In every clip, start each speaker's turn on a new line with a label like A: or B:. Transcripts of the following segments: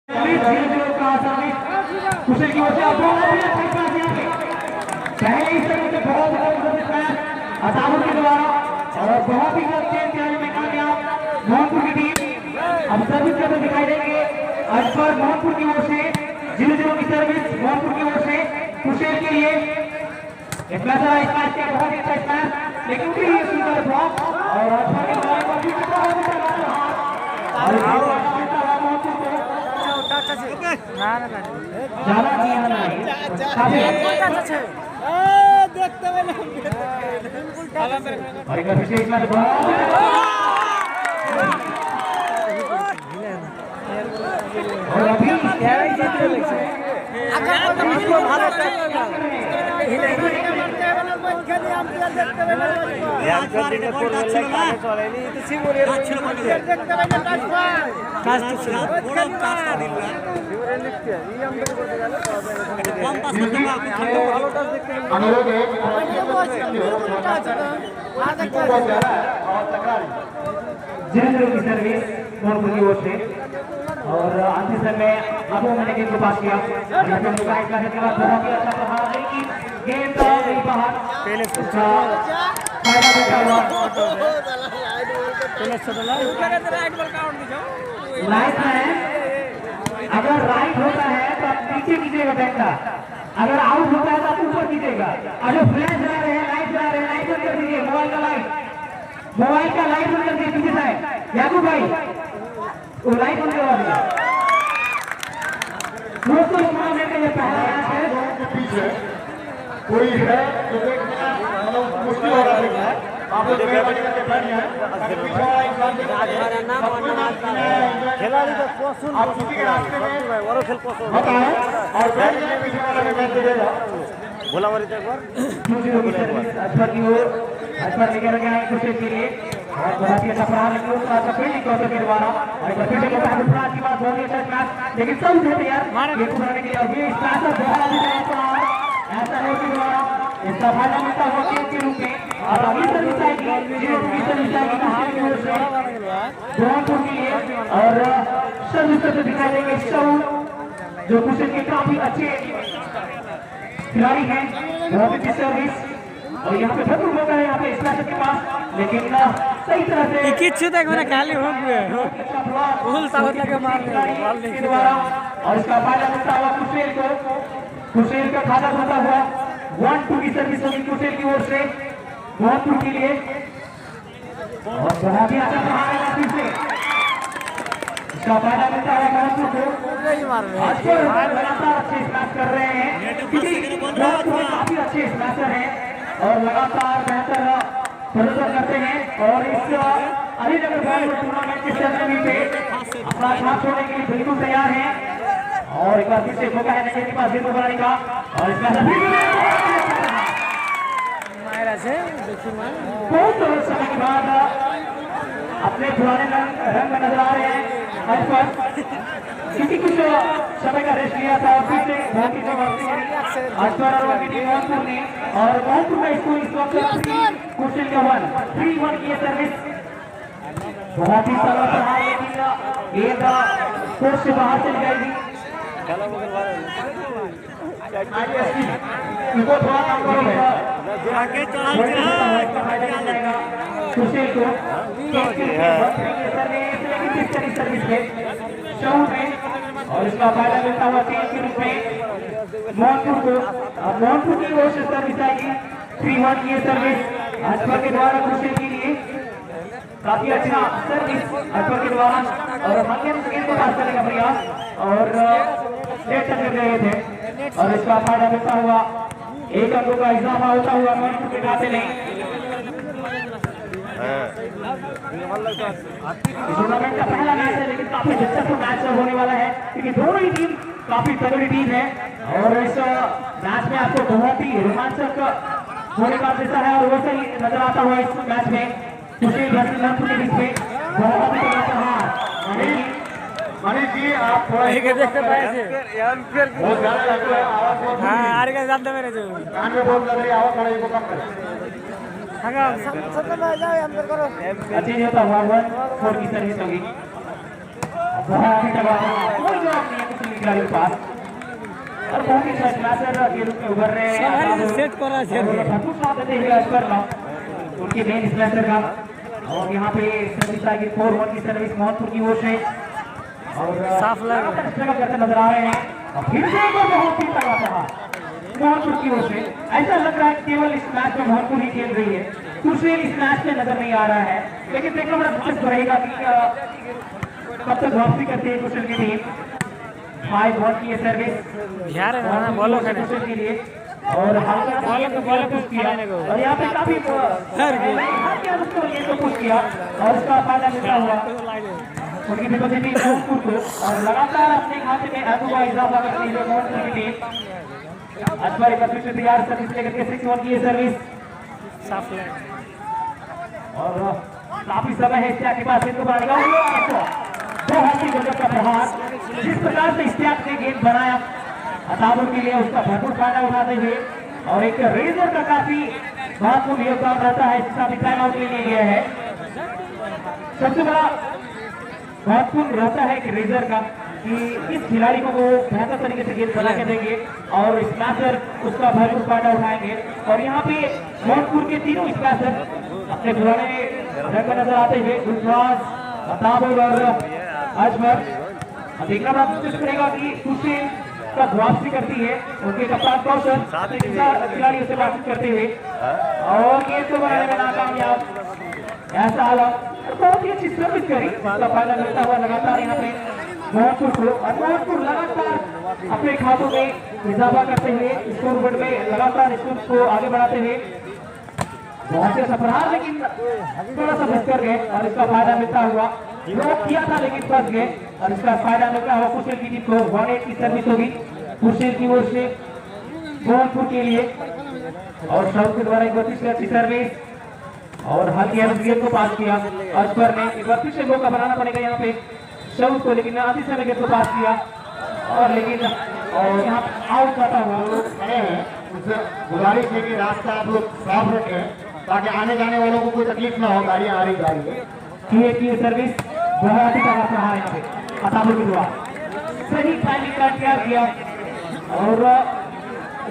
A: कुशल की ओर से पहले इस तरह से बहुत अताबुल के द्वारा और बहुत ही तेज चलाने में कामयाब मोहनपुर की टीम अब सर्विस करते दिखाई देंगे। अजपर मोहनपुर की ओर से 0-0 की सर्विस मोहनपुर की ओर से कुशल के लिए बहुत ही अच्छा स्मैश लेकिन सुंदर ब्लॉक और अजपर के द्वारा जनरल की सर्विस मोहनपुर की ओर से और अंतिम समय अबू मैंने गेंद को पास किया बहुत ही अच्छा प्रहार लेकिन गेंद नहीं बाहर पहले उसका फायदा बचा हुआ लाइट है। अगर राइट होता है तो आप नीचे कीजिएगा बैठा, अगर आउट होता है तो आप ऊपर कीजिएगा। अगर फ्लैश जला रहे हैं लाइट जला रहे हैं लाइट बंद कर दीजिए। मोबाइल का लाइट बंद कर दीजिए पीछे साइड याकूब भाई वो लाइट बंद करवा दिया। दोस्तों टूर्नामेंट का ये पहला मैच है पीछे कोई है जो देखना मुश्किल हो रहा है। आप लोग मेहरबानी करके बैठ जाएं। खिलाड़ी का पसंद आप किसी के रास्ते में और खेल पसंद बताएं और बैठ जाएं पीछे वाला में बैठ देगा बोला वाली एक बार अजपर की ओर अजपर लेकर गए हैं कुशल के लिए और बहुत ही अच्छा प्रहार लेकिन उसका फील्डिंग कौशल के द्वारा और एक बार फिर से प्रहार की बात बहुत ही अच्छा मैच लेकिन सब थे यार ये बनाने के लिए और ये स्टार्ट बहुत ऐसा है कि द्वारा इसका फायदा मिलता हुआ के रूप में और अभी सर्विस आएगी मोहनपुर के लिए और सर्विस करते दिखाई देंगे जो कुशल के काफी अच्छे खिलाड़ी हैं। बहुत अच्छी सर्विस और यहाँ पे भरपूर मौका है यहाँ पे स्मैशर के पास लेकिन सही तरह से खाली हो गए और इसका फायदा मिलता हुआ कुशल का खादा होता हुआ 1-2 की सर्विस होगी कुशल की ओर से मोहनपुर के लिए और बहुत ही अच्छा प्रहार है फिर से इसका फायदा मिलता है मोहनपुर को। लगातार अच्छे स्मैश कर रहे हैं क्योंकि काफी अच्छे स्मैशर हैं और लगातार बेहतर प्रदर्शन करते हैं और इस अलीनगर टूर्नामेंट के सेरेमनी पे अपना छाप छोड़ने के लिए बिल्कुल तैयार हैं और एक बार फिर से मौका है नजर के पास गेंद बनाने का और इसका बहुत समय के बाद अपने पुराने रंग में नजर आ रहे हैं क्योंकि कुछ समय का रेस्ट लिया था और फिर से बहुत ही अजपर और मोहनपुर ने और मोहनपुर का स्कोर इस वक्त कुशल का 3-1 की सर्विस बहुत ही सरल प्रहार लेकिन गेंद कोर्ट से बाहर चली जाएगी। इनको थोड़ा काम करो कुशल को सर्विस में और इसका फायदा मिलता हुआ टीम के रूप में मोहनपुर की ओर से सर्विस आएगी 3-1 की सर्विस अजपर के द्वारा कुशल के लिए काफी अच्छा सर्विस अजपर के द्वारा और गेंद को पास करने का प्रयास और लेट कर गए थे और इसका फायदा मिलता हुआ 1 अंकों का इजाफा होता हुआ मोहनपुर के खाते में। टूर्नामेंट का पहला मैच है लेकिन काफी दिलचस्प मैच होने वाला है क्योंकि दोनों ही टीम काफी तगड़ी टीम है और इस मैच में आपको बहुत ही रोमांचक होने का दिशा है और वैसे ही नजर आता हुआ इस मैच में कुशल मोहनपुर के बीच में बहुत ही मनीष जी आप थोड़ा देखते बहुत ज्यादा लग रहा है आवाज बहुत मेरे जो कान में बहुत लग रही है आवाज थोड़ा इसको कम करें अच्छी होता हुआ 4 की सर्विस होगी बहुत ही जवाब खिलाड़ी के पास और बहुत ही स्मैशर के रूप में उभर रहे हैं
B: सेट करा है
A: भरपूर साथ देते हुए अजगर का उनके मेन स्मैशर का और यहाँ पे सर्विस आएगी 4-1 की सर्विस मोहनपुर की ओर से और
B: साफ
A: स्ट्रगल करते नजर आ रहे हैं और फिर से एक बहुत ही तगड़ा प्रहार मोहनपुर की ओर से। ऐसा लग रहा है केवल इस मैच में मोहनपुर ही खेल रही है, कुशेल इस मैच में नजर नहीं आ रहा है, लेकिन देखना बड़ा दिलचस्प रहेगा कि कब तक वापसी करती है कुशेल की टीम। 5-1 की सर्विस
B: बोलो
A: कुशेल के लिए और पुश किया और यहाँ पे काफी पुश किया और उसका फायदा मिलता हुआ उनकी विपक्षी मोहनपुर को और लगातार अपने खाते में आगू का इजाफा करती है मोहनपुर की टीम। अजबर एक बार तैयार सर्विस लेकर के 6-1 की सर्विस और काफी समय है इस्तियाक के पास इनको बढ़ाएगा बहुत ही गजब का प्रहार जिस प्रकार से इस्तियाक ने गेंद बनाया अताबुल के लिए उसका भरपूर फायदा उठाते हुए और एक रेजर का काफी महत्वपूर्ण योगदान रहता है इसका भी टाइम आउट ले लिया गया है। सबसे बड़ा महत्वपूर्ण रहता है कि रेजर का कि इस खिलाड़ी को वो बेहतर तरीके से गेंद बना के देंगे और स्मैशर उसका भरपूर फायदा उठाएंगे और यहाँ पे मोहनपुर के तीनों स्मैशर अपने पुराने रंग नजर आते हुए गुलफाज अताबुल और अजमर। देखना बड़ा दिलचस्प रहेगा कि कुशेल का वापसी करती है उनके कप्तान कौशल खिलाड़ियों से बातचीत करते हुए और गेंद को बनाने में नाकामयाब ऐसा आलम बहुत ही अच्छी सर्विस करी उसका फायदा मिलता हुआ लगातार यहाँ पे मोहनपुर को और मोहनपुर लगातार अपने खातों में इजाफा करते हुए स्कोर बोर्ड में लगातार स्कोर को आगे बढ़ाते हुए बहुत अच्छा प्रहार लेकिन थोड़ा सा बच कर गए और इसका फायदा मिलता हुआ ब्लॉक किया था लेकिन फंस गए और इसका फायदा मिलता हुआ कुशेल की टीम को 1-8 की सर्विस होगी कुशेल की ओर से मोहनपुर के लिए और साउथ के द्वारा एक बार फिर अच्छी सर्विस और हल्की गेंद को पास किया अजबर ने एक बार फिर से मौका बनाना पड़ेगा यहाँ पे शौक को लेकिन आधी समय गेंद को पास किया और लेकिन और यहाँ आउट जाता हुआ
C: खड़े हैं उनसे गुजारिश है कि रास्ता आप लोग साफ रखें ताकि आने जाने वालों को कोई तकलीफ ना हो, गाड़ियाँ आ रही जा रही है
A: की सर्विस बहुत ही तगड़ा रहा है यहाँ पे अताबुल के द्वारा सही टाइमिंग का तैयार किया और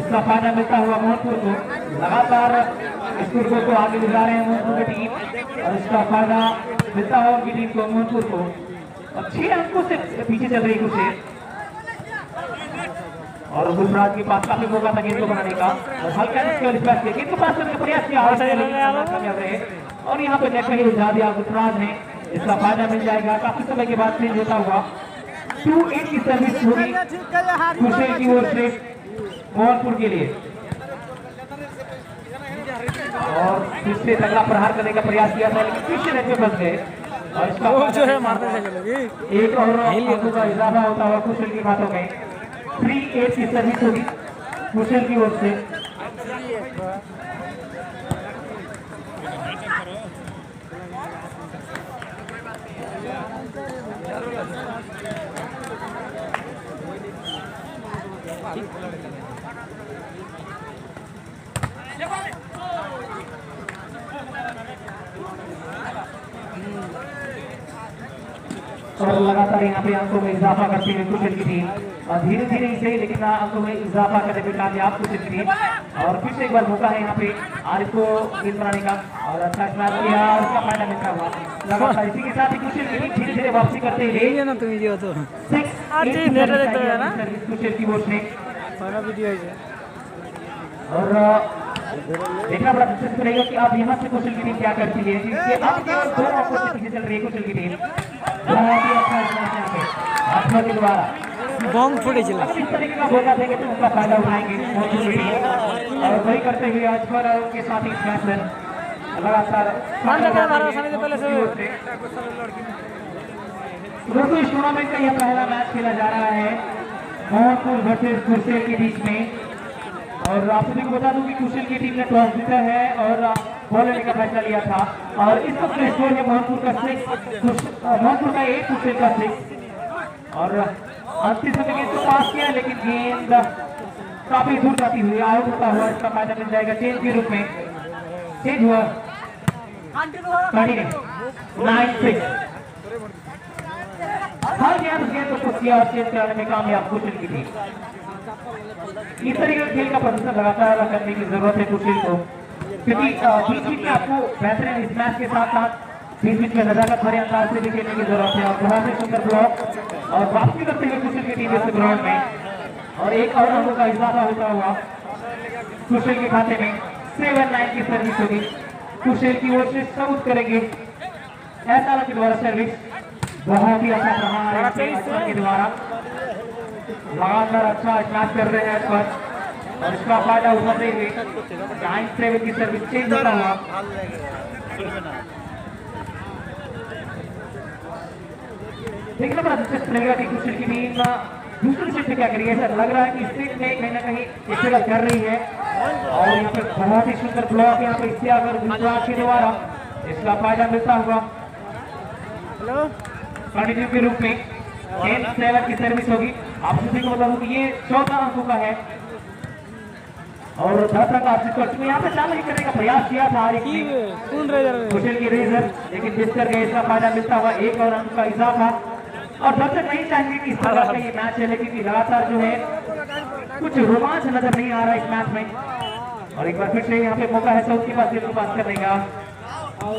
A: इसका फायदा मिलता हुआ मोहनपुर को लगातार स्कोर को आगे ले जा रहे हैं मोहनपुर की टीम और इसका फायदा मिलता हुआ उनकी टीम को मोहनपुर को और 6 अंकों से पीछे चल रही कुशेल और गुलराज के पास काफी मौका था गेंद को बनाने का और हल्का गेंद को पास करने का प्रयास किया और यहाँ पे नेट में उलझा दिया गुलराज ने इसका फायदा मिल जाएगा। काफी समय के बाद चेंज होता हुआ 2-8 की सर्विस होगी कुशेल की ओर से मोहनपुर के लिए और फिर से तगड़ा प्रहार करने का प्रयास किया था लेकिन पीछे नेट में फंस गए और इसका
B: जो है मारने
A: एक और अंकों का इजाफा होता हुआ कुशेल की बातों में 3-8 की सर्विस होगी कुशेल की ओर से और लगातार यहाँ पे अंकों में इजाफा करती है कुशेल की टीम और धीरे धीरे ही सही लेकिन अंकों में इजाफा करने में कामयाब कुशेल की टीम और फिर से एक बार मौका है यहाँ पे आरिफ को गेंद बनाने का और अच्छा स्मैश किया और उसका फायदा मिलता हुआ लगातार इसी के साथ ही कुशेल की टीम धीरे धीरे वापसी करते हुए
B: ना तुम जो तो
A: 6 कुशेल की ओर से और देखना बड़ा दिलचस्प रहेगा कि अब यहाँ से कुशेल की टीम क्या करती है क्योंकि अब केवल 2 अंकों से पीछे चल रही है कुशेल की टीम बहुत ही अच्छा स्मैश यहाँ पे अजमर के द्वारा
B: बॉम्ब फुटे चला
A: इस तरीके का मौका देंगे तो उसका फायदा उठाएंगे मोहनपुर की टीम और वही करते हुए अजमर और उनके साथ ही स्मैशर लगातार दोस्तों इस टूर्नामेंट का यह पहला मैच खेला जा रहा है मोहनपुर वर्सेस कुशेल के बीच में और आप सभी को बता दूं कि कुशेल की टीम ने टॉस जीता है और बॉल लेने का फैसला लिया था और इस वक्त स्कोर है मोहनपुर का 8 कुशेल का 6 और अंतिम समय गेंद को पास किया लेकिन गेंद काफी दूर जाती हुई आउट होता हुआ इसका फायदा मिल जाएगा चेंज के रूप में चेंज हुआ 9-6 हर गेंद को पुश किया और चेंज कराने में कामयाब कुशल की टीम। इस तरीके के खेल का प्रदर्शन लगातार करने की जरूरत है कुशल को, क्योंकि बीच बीच में आपको बेहतरीन इस मैच के साथ साथ बीच बीच में नजाकत भरे अंदाज से भी खेलने की जरूरत है। और बहुत ही सुंदर ब्लॉक और वापसी करते हुए कुशल की टीम इस ग्राउंड में, और एक और अंकों का इजाफा होता हुआ कुशल के खाते में 7-9 की सर्विस होगी। कुशल की ओर से सबूत करेंगे ऐसा के द्वारा सर्विस, बहुत ही अच्छा प्रहार के द्वारा लगातार अच्छा स्मैश कर रहे हैं पर, और इसका फायदा उठाते हुए 9-7 की सर्विस चेंज होता हुआ देखना बड़ा दिलचस्प लगेगा कि कुशल की टीम दूसरी शिफ्ट क्या करिए। ऐसा लग रहा है कि स्ट्रीट में कहीं ना कहीं स्ट्रगल कर रही है, और यहाँ पे बहुत ही सुंदर ब्लॉक यहाँ पे इससे अगर गुजरात के द्वारा इसका फायदा मिलता हुआ कंटिन्यू के रूप में 10-7 की सर्विस होगी। आप सभी को बता दूं कि ये 14 अंकों का है, और 10 अंक आपसे यहाँ पे चालू करने का प्रयास किया था कुशल की रेजर, लेकिन जिस कर गए इसका फायदा मिलता हुआ एक और अंक का इजाफा। और दर्शक नहीं चाहेंगे कि इस तरह का ये मैच है, लेकिन लगातार जो है कुछ रोमांच नजर नहीं आ रहा इस मैच में। और एक बार फिर से यहाँ पे मौका है साउथ के पास पास करने का,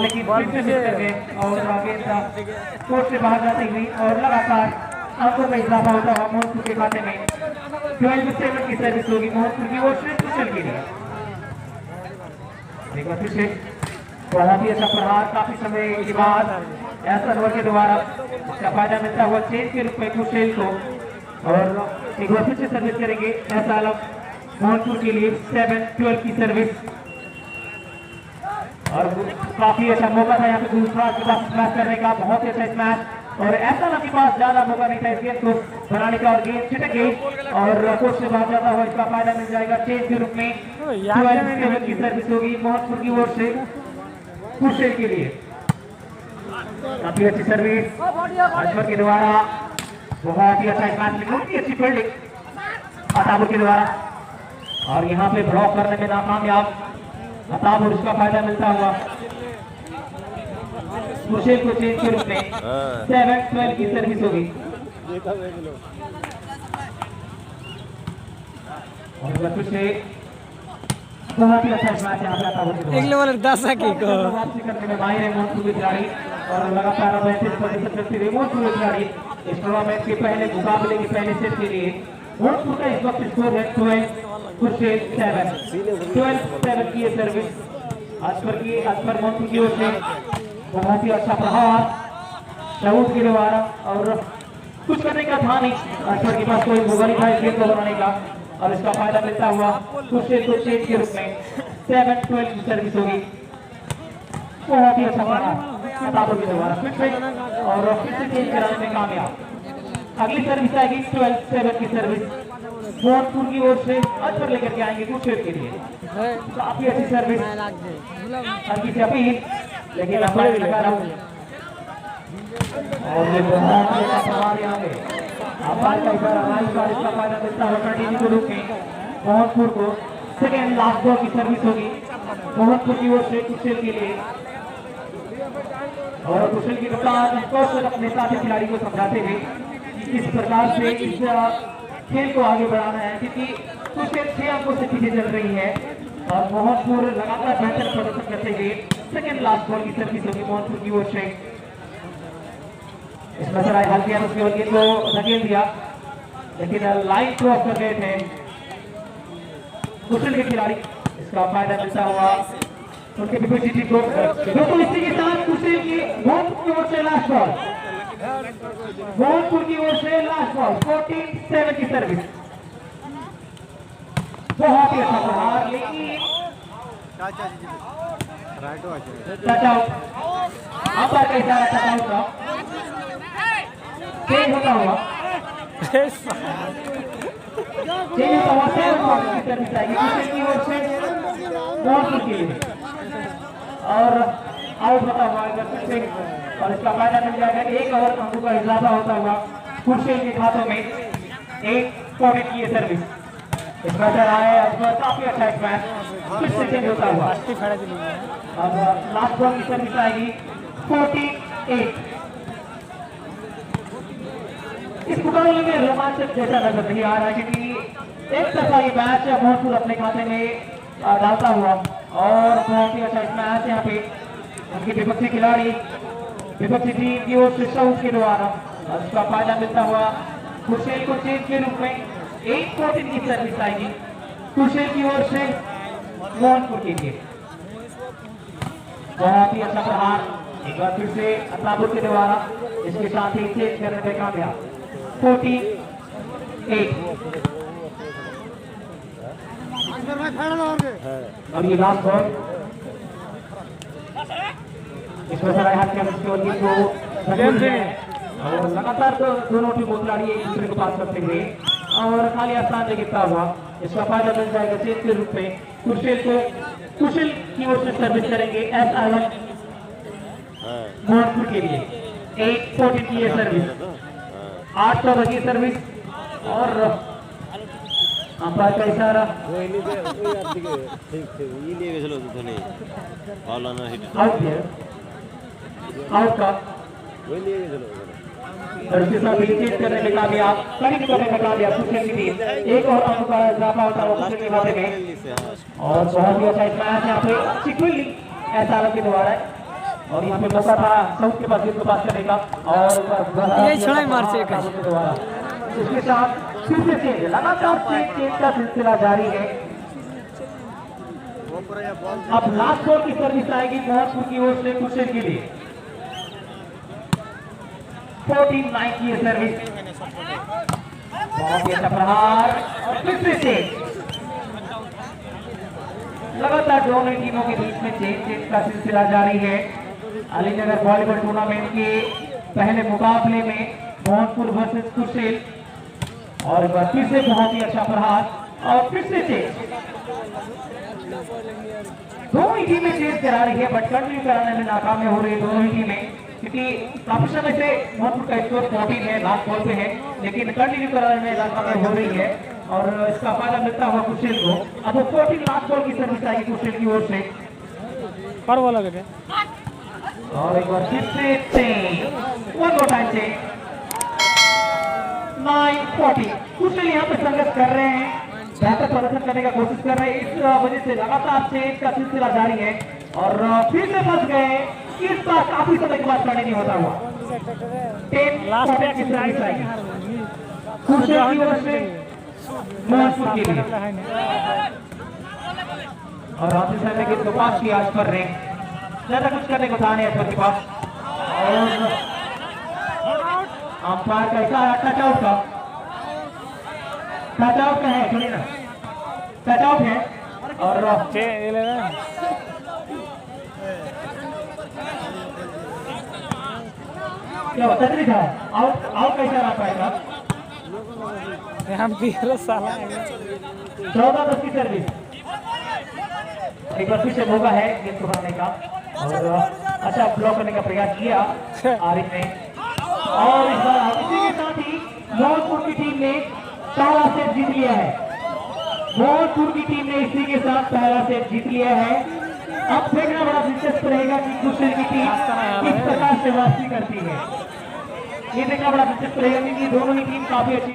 A: लेकिन फिर से कर गए और आगे कोर्ट से बाहर जाती हुई और लगातार अंकों में इजाफा होता हुआ मोहनपुर के खाते में 12-7 की सर्विस होगी मोहनपुर की ओर से कुशल के लिए। एक बार फिर से बहुत ही अच्छा प्रहार काफी समय के बाद ऐसा ओवर के द्वारा इसका फायदा मिलता हुआ चेंज के रूप में कुशल को, और एक बार फिर से सर्विस करेंगे ऐसा अलग मोहनपुर के लिए 7-12 की सर्विस। और काफी अच्छा मौका था यहाँ पे दूसरा स्मैश करने का, बहुत ही अच्छा स्मैश, और ऐसा ना के पास ज्यादा मौका नहीं था इस गेंद को बनाने का, और गेंद छिटक गई और कोर्ट से बाहर जाता हुआ इसका फायदा मिल जाएगा चेंज के रूप में 12-7 की सर्विस होगी मोहनपुर की ओर से कुशल के लिए। काफी अच्छी सर्विस अजमर के द्वारा, बहुत ही अच्छा स्मैश, बहुत ही अच्छी फील्डिंग अताबुर के द्वारा, और यहाँ पे ब्लॉक करने में नाकामयाब अताब, और इसका फायदा मिलता हुआ कुशल को चेंज के रूप में 7-12 की सर्विस होगी। और फिर से बहुत ही अच्छा मैच यहाँ पे अताबुर के द्वारा
B: 10 को
A: वापसी करने में माहिर है मोहनपुर के खिलाड़ी, और लगातार करते हुए मोहनपुर के खिलाड़ी इस टूर्नामेंट के पहले मुकाबले के पहले सेट के लिए मोहनपुर का इस वक्त स्कोर है 12-7 की सर्विस अजमर मोहनपुर की ओर से। बहुत ही अच्छा प्रहार शहूद के द्वारा, और कुछ करने का था नहीं, अजमर के पास कोई मौका नहीं था इस गेम को बनाने का, और इसका फायदा मिलता हुआ कुशल को चेंज के रूप में 7-12 की सर्विस होगी। बहुत ही अच्छा प्रहार अताबुर के द्वारा फिर से, और फिर से चेंज कराने में कामयाब। अगली सर्विस आएगी 12-7 की सर्विस मोहनपुर की ओर से अजमर लेकर के आएंगे कुशल के लिए। काफी अच्छी सर्विस, हल्की सी अपील, लेकिन लगा रहा हूँ, और ये बहुत ही अच्छा सवाल यहाँ पे अब्बास का इशारा, इसका फायदा मिलता है कंटिन्यू के रूप में मोहनपुर को। सेकेंड लास्ट बॉल की सर्विस होगी मोहनपुर की ओर से कुशल के लिए, और कुशल की कप्तान अपने साथी खिलाड़ी को समझाते हुए किस प्रकार से इस खेल को आगे बढ़ाना है, क्योंकि कुशल 6 अंकों से पीछे चल रही है, और मोहनपुर लगातार बेहतर प्रदर्शन करते हुए सेकेंड लास्ट बॉल की सर्विस होगी मोहनपुर की ओर से। इसमें सर हाल किया उसके गेंद को धकेल दिया, लेकिन लाइन क्रॉस कर गए थे कुशल के खिलाड़ी, इसका फायदा मिलता हुआ उनके विपरीत टीम को। दोस्तों इसी के साथ कुशल की मोहनपुर की ओर से लास्ट बॉल, मोहनपुर की ओर से लास्ट बॉल 14-7 की सर्विस। बहुत ही अच्छा प्रहार, लेकिन अंपायर का इशारा टचआउट का चेंज होता हुआ सर्विस आएगी कुशल की ओर से मोहनपुर के लिए, और आउट होता हुआ और इसका फायदा मिल जाएगा। एक और अंकों का इजाफा होता हुआ कुशल के खातों में 1 पॉइंट की सर्विस। इस मैच आया काफी अच्छा एक मैच फिर से चेंज होता हुआ। अब लास्ट बॉल की सर्विस आएगी 48। इस मुकाबले में रोमांचक जैसा नजर नहीं आ रहा है, क्योंकि एक तरफा ये मैच मोहनपुर अपने खाते में डालता हुआ, और बहुत ही अच्छा इस मैच यहाँ पे उनके विपक्षी खिलाड़ी विपक्षी टीम की ओर से साउथ के द्वारा उसका फायदा मिलता हुआ खुशेल को चेंज के रूप में 8-14 की सर्विस आएगी खुशेल की ओर से मोहनपुर के लिए। बहुत ही अच्छा प्रहार एक बार फिर से अताबुर के द्वारा, इसके साथ ही चेंज करने में कामयाब 48। अब ये लास्ट बॉल इसमें सारा हाथ के और लगातार तो दोनों टीम खिलाड़ी एक दूसरे को पास करते हुए और खाली आसान से गिरता हुआ इसका फायदा मिल जाएगा चेंज के रूप में कुशल की ओर से सर्विस करेंगे एस आलम मोहनपुर के लिए 8-14 की ये सर्विस 8 की सर्विस और अंपायर का इशारा आउट का और इसके साथ विकेट करने में कामयाब करने में कामयाब कुशल की टीम एक और अंक का इजाफा होता है कुशल के खाते में और बहुत ही अच्छा इस मैच यहाँ पे अच्छी फील्डिंग ऐसा के द्वारा और यहाँ पे मौका था साउथ के पास जिसको पास करने का और
B: ये छड़ा मार से
A: के द्वारा इसके साथ फिर से चेंज लगातार चेंज का सिलसिला जारी है। अब लास्ट बॉल की सर्विस आएगी मोहनपुर की ओर से कुशल के लिए 14-9 की सर्विस बहुत ही अच्छा प्रहार और फिर से लगातार दोनों टीमों के बीच में चेंज का सिलसिला जारी है। अलीनगर वॉलीबॉल टूर्नामेंट के पहले मुकाबले में मोहनपुर वर्सेस कुशेल और एक बार फिर से बहुत ही अच्छा प्रहार और फिर से चेंज दोनों ही टीमें चेंज करा रही है बट कंटिन्यू कराने में नाकाम हो रही है दोनों ही टीमें, क्योंकि काफी समय से मोहनपुर का स्कोर 14 है लास्ट बॉल पे है लेकिन कंटिन्यू कराने में नाकाम हो रही है और इसका फायदा मिलता हुआ कुशेल को। अब वो 14 लास्ट बॉल की सर्विस आएगी कुशेल की ओर से और एक बार फिर से वन मोर टाइम से 9-40 कुशल यहाँ पे संघर्ष कर रहे हैं, बेहतर प्रदर्शन करने का कोशिश कर रहे हैं, इस वजह से लगातार चेंज का सिलसिला जारी है और फिर से फंस गए। इस बार काफी समय के बाद नहीं होता हुआ 10 की सर्विस आएगी कुशल की ओर से मोहनपुर के लिए और राशि समय के तो पास की आज कर रहे हैं, ज्यादा कुछ करने को था नहीं के पास और अंपायर का इशारा टच आउट है सुनिए ना टच आउट है और क्या होता है आउट आउट का इशारा पाएगा 14-10 की सर्विस एक बार फिर से मौका है गेंद उठाने का और अच्छा ब्लॉक करने का प्रयास किया आरिफ ने और इस बार इसी के साथ ही मोहनपुर की टीम ने पहला सेट जीत लिया है। मोहनपुर की टीम ने इसी के साथ पहला सेट जीत लिया है। अब देखना बड़ा दिलचस्प रहेगा कि कुशल की टीम किस प्रकार से वापसी करती है, ये देखना बड़ा दिलचस्प रहेगा क्योंकि दोनों ही टीम काफी अच्छी